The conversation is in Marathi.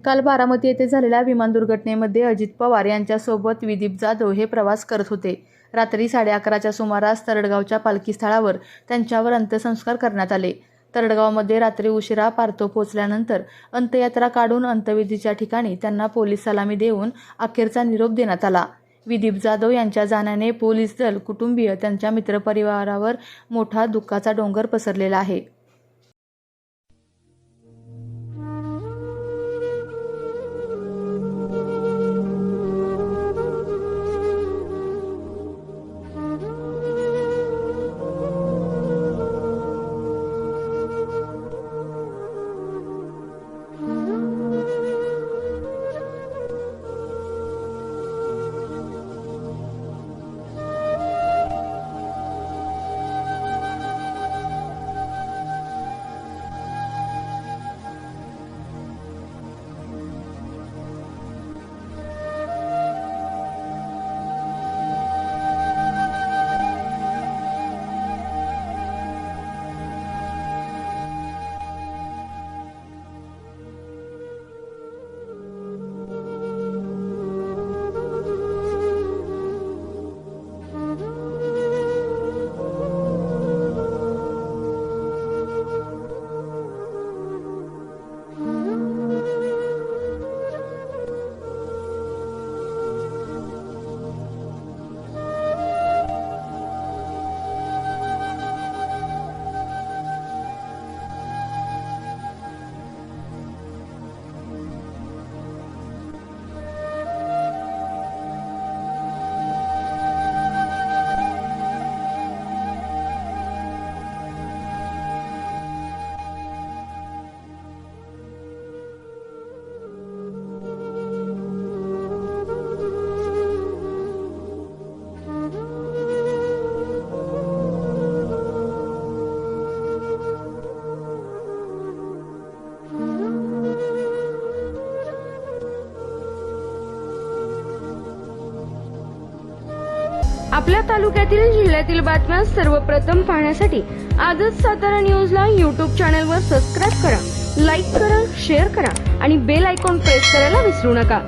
काल बारामती येथे झालेल्या विमान दुर्घटनेमध्ये अजित पवार यांच्यासोबत विदीप जाधव हे प्रवास करत होते। रात्री 11:30च्या सुमारास तरडगावच्या पालखी स्थळावर त्यांच्यावर अंत्यसंस्कार करण्यात आले। तरडगावमध्ये रात्री उशिरा पार्थो पोहोचल्यानंतर अंत्ययात्रा काढून अंत्यविधीच्या ठिकाणी त्यांना पोलीस सलामी देऊन अखेरचा निरोप देण्यात आला। विदीप जाधव यांच्या जाण्याने पोलीस दल, कुटुंबीय, त्यांच्या मित्रपरिवारावर मोठा दुःखाचा डोंगर पसरलेला आहे। आपल्या तालुक्यातील जिल्ह्यातील बातम्या सर्वप्रथम पाहण्यासाठी आजच सातारा न्यूजला YouTube चॅनलवर सबस्क्राइब करा, लाईक करा, शेअर करा आणि बेल आयकॉन प्रेस करायला विसरू नका।